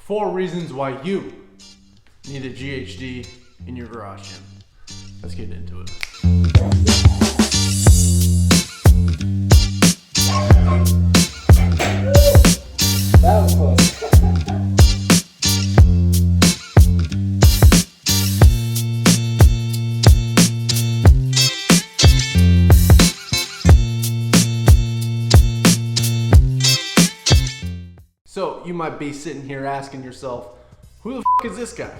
4 reasons why you need a GHD in your garage gym. Let's get into it. That was close. So you might be sitting here asking yourself, who the f is this guy?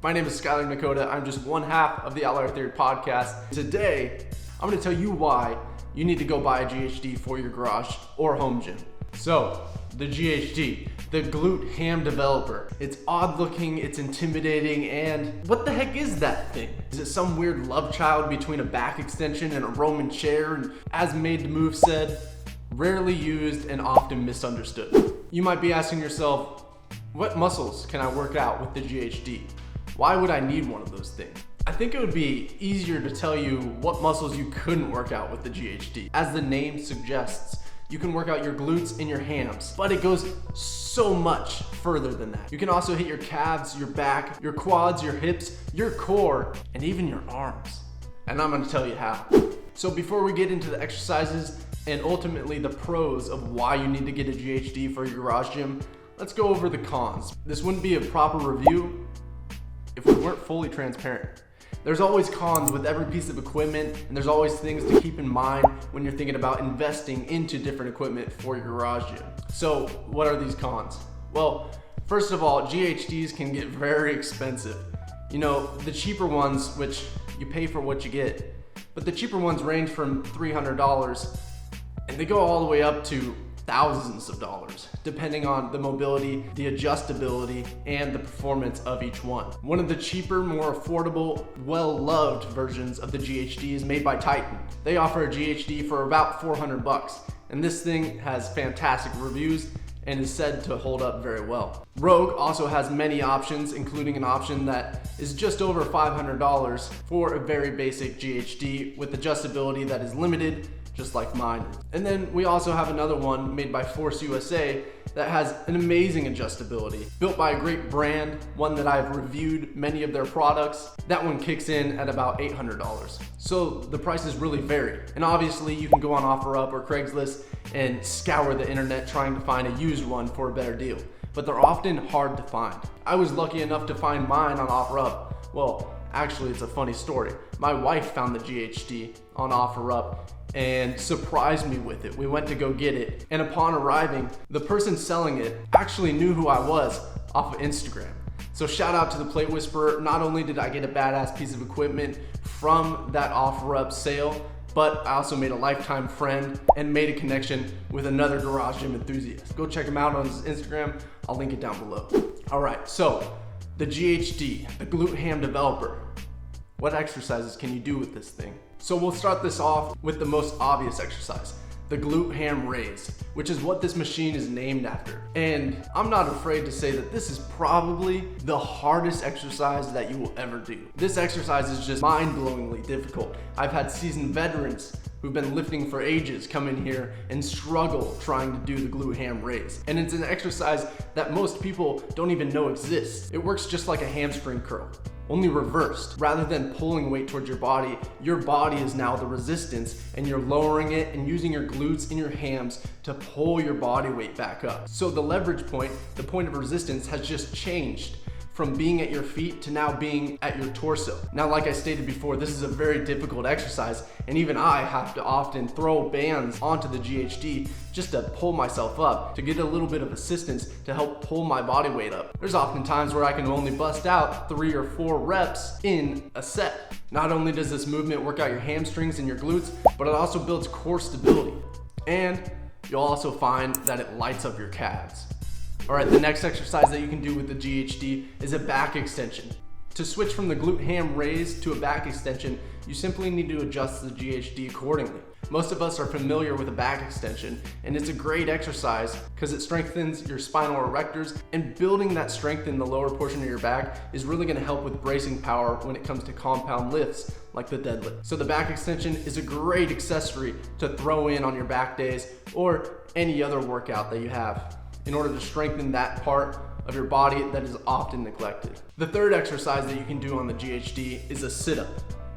My name is Skylar Nakota. I'm just one half of the Outlier Theory podcast. Today, I'm gonna tell you why you need to go buy a GHD for your garage or home gym. So, the GHD, the Glute Ham Developer. It's odd looking, it's intimidating, and what the heck is that thing? Is it some weird love child between a back extension and a Roman chair? And as Made to Move said, rarely used and often misunderstood. You might be asking yourself, what muscles can I work out with the GHD? Why would I need one of those things? I think it would be easier to tell you what muscles you couldn't work out with the GHD. As the name suggests, you can work out your glutes and your hams, but it goes so much further than that. You can also hit your calves, your back, your quads, your hips, your core, and even your arms. And I'm gonna tell you how. So before we get into the exercises and ultimately the pros of why you need to get a GHD for your garage gym, let's go over the cons. This wouldn't be a proper review if we weren't fully transparent. There's always cons with every piece of equipment, and there's always things to keep in mind when you're thinking about investing into different equipment for your garage gym. So what are these cons? Well, first of all, GHDs can get very expensive. You know, the cheaper ones, which you pay for what you get, but the cheaper ones range from $300 and they go all the way up to thousands of dollars, depending on the mobility, the adjustability, and the performance of each one. One of the cheaper, more affordable, well-loved versions of the GHD is made by Titan. They offer a GHD for about 400 bucks, and this thing has fantastic reviews and is said to hold up very well. Rogue also has many options, including an option that is just over $500 for a very basic GHD with adjustability that is limited, just like mine. And then we also have another one made by Force USA that has an amazing adjustability, built by a great brand, one that I've reviewed many of their products. That one kicks in at about $800. So the prices really vary. And obviously you can go on OfferUp or Craigslist and scour the internet trying to find a used one for a better deal, but they're often hard to find. I was lucky enough to find mine on OfferUp. Well, actually it's a funny story. My wife found the GHD on OfferUp and surprised me with it. We went to go get it, and upon arriving, the person selling it actually knew who I was off of Instagram. So shout out to the Plate Whisperer. Not only did I get a badass piece of equipment from that OfferUp sale, but I also made a lifetime friend and made a connection with another garage gym enthusiast. Go check him out on his Instagram. I'll link it down below. All right, so the GHD, the Glute Ham Developer. What exercises can you do with this thing? So we'll start this off with the most obvious exercise, the Glute Ham Raise, which is what this machine is named after. And I'm not afraid to say that this is probably the hardest exercise that you will ever do. This exercise is just mind-blowingly difficult. I've had seasoned veterans who've been lifting for ages come in here and struggle trying to do the Glute Ham Raise. And it's an exercise that most people don't even know exists. It works just like a hamstring curl, only reversed. Rather than pulling weight towards your body is now the resistance, and you're lowering it and using your glutes and your hams to pull your body weight back up. So the leverage point, the point of resistance, has just changed from being at your feet to now being at your torso. Now, like I stated before, this is a very difficult exercise, and even I have to often throw bands onto the GHD just to pull myself up, to get a little bit of assistance to help pull my body weight up. There's often times where I can only bust out 3 or 4 reps in a set. Not only does this movement work out your hamstrings and your glutes, but it also builds core stability. And you'll also find that it lights up your calves. All right, the next exercise that you can do with the GHD is a back extension. To switch from the Glute Ham Raise to a back extension, you simply need to adjust the GHD accordingly. Most of us are familiar with a back extension, and it's a great exercise because it strengthens your spinal erectors, and building that strength in the lower portion of your back is really going to help with bracing power when it comes to compound lifts like the deadlift. So the back extension is a great accessory to throw in on your back days or any other workout that you have in order to strengthen that part of your body that is often neglected. The third exercise that you can do on the GHD is a sit-up.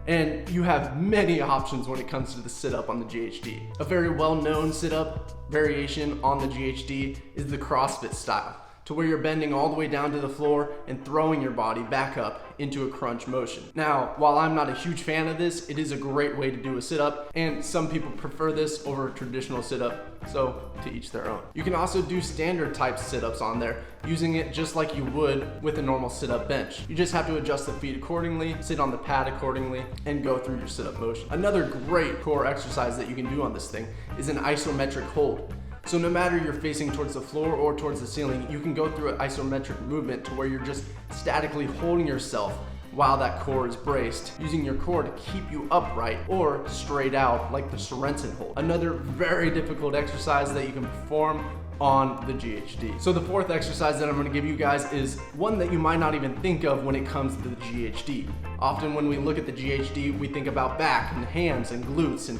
And you have many options when it comes to the sit-up on the GHD. A very well-known sit-up variation on the GHD is the CrossFit style, to where you're bending all the way down to the floor and throwing your body back up into a crunch motion. Now, while I'm not a huge fan of this, it is a great way to do a sit-up, and some people prefer this over a traditional sit-up, so to each their own. You can also do standard type sit-ups on there, using it just like you would with a normal sit-up bench. You just have to adjust the feet accordingly, sit on the pad accordingly, and go through your sit-up motion. Another great core exercise that you can do on this thing is an isometric hold. So no matter you're facing towards the floor or towards the ceiling, you can go through an isometric movement to where you're just statically holding yourself while that core is braced, using your core to keep you upright or straight out like the sorenson hold. Another very difficult exercise that you can perform on the GHD. So the fourth exercise that I'm gonna give you guys is one that you might not even think of when it comes to the GHD. Often when we look at the GHD, we think about back and hands and glutes and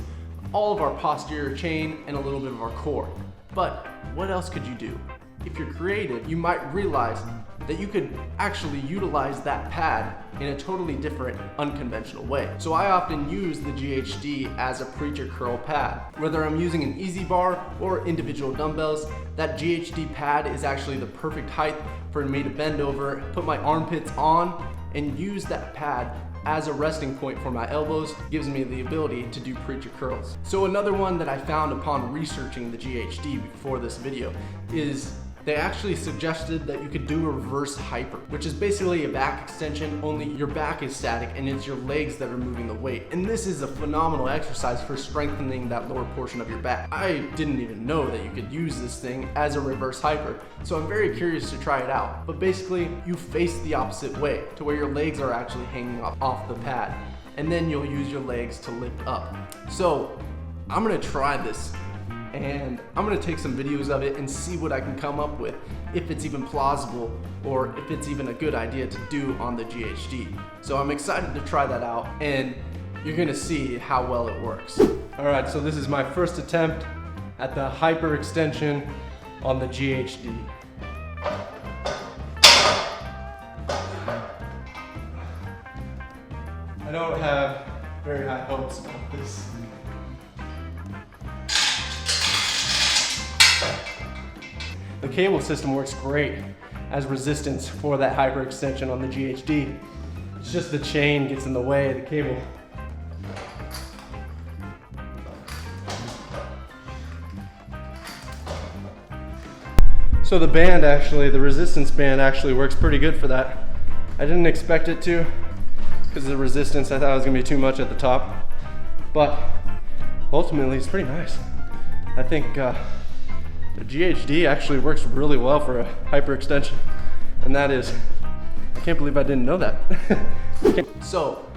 all of our posterior chain and a little bit of our core. But what else could you do? If you're creative, you might realize that you could actually utilize that pad in a totally different, unconventional way. So I often use the GHD as a preacher curl pad. Whether I'm using an easy bar or individual dumbbells, that GHD pad is actually the perfect height for me to bend over, put my armpits on, and use that pad as a resting point for my elbows. Gives me the ability to do preacher curls. So another one that I found upon researching the GHD before this video is they actually suggested that you could do a reverse hyper, which is basically a back extension, only your back is static and it's your legs that are moving the weight. And this is a phenomenal exercise for strengthening that lower portion of your back. I didn't even know that you could use this thing as a reverse hyper, so I'm very curious to try it out. But basically, you face the opposite way to where your legs are actually hanging off the pad, and then you'll use your legs to lift up. So I'm gonna try this, and I'm gonna take some videos of it and see what I can come up with, if it's even plausible or if it's even a good idea to do on the GHD. So I'm excited to try that out, and you're gonna see how well it works. All right, so this is my first attempt at the hyper extension on the GHD. I don't have very high hopes about this. The cable system works great as resistance for that hyperextension on the GHD. It's just the chain gets in the way of the cable. So the band the resistance band actually works pretty good for that. I didn't expect it to, because of the resistance. I thought it was gonna be too much at the top, but ultimately it's pretty nice. I think the GHD actually works really well for a hyperextension, and that is, I can't believe I didn't know that. So,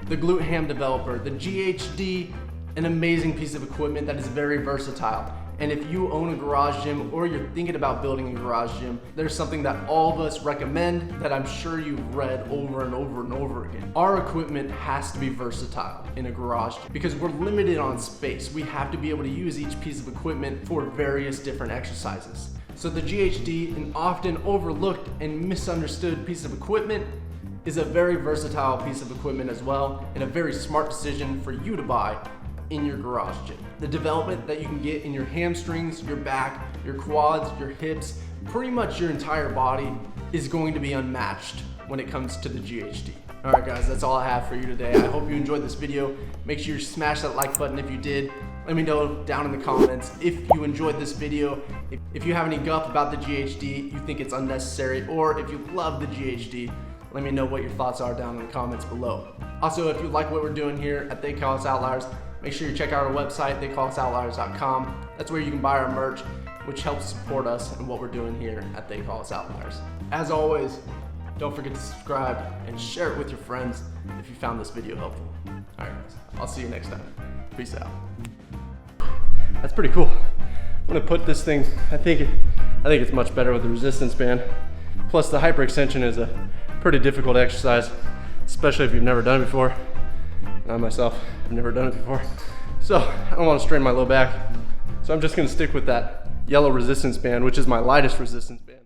the Glute Ham developer, the GHD, an amazing piece of equipment that is very versatile. And if you own a garage gym or you're thinking about building a garage gym, there's something that all of us recommend that I'm sure you've read over and over and over again. Our equipment has to be versatile in a garage gym because we're limited on space. We have to be able to use each piece of equipment for various different exercises. So the GHD, an often overlooked and misunderstood piece of equipment, is a very versatile piece of equipment as well, and a very smart decision for you to buy in your garage gym. The development that you can get in your hamstrings, your back, your quads, your hips, pretty much your entire body is going to be unmatched when it comes to the GHD. All right guys, that's all I have for you today. I hope you enjoyed this video. Make sure you smash that like button if you did. Let me know down in the comments if you enjoyed this video. If you have any guff about the GHD, you think it's unnecessary, or if you love the GHD, let me know what your thoughts are down in the comments below. Also, if you like what we're doing here at They Call Us Outliers, make sure you check out our website, theycallus.outliers.com. That's where you can buy our merch, which helps support us and what we're doing here at They Call Us Outliers. As always, don't forget to subscribe and share it with your friends if you found this video helpful. All right, guys, I'll see you next time. Peace out. That's pretty cool. I'm gonna put this thing, I think it's much better with the resistance band. Plus the hyperextension is a pretty difficult exercise, especially if you've never done it before. I myself have never done it before. So I don't want to strain my low back. So I'm just gonna stick with that yellow resistance band, which is my lightest resistance band.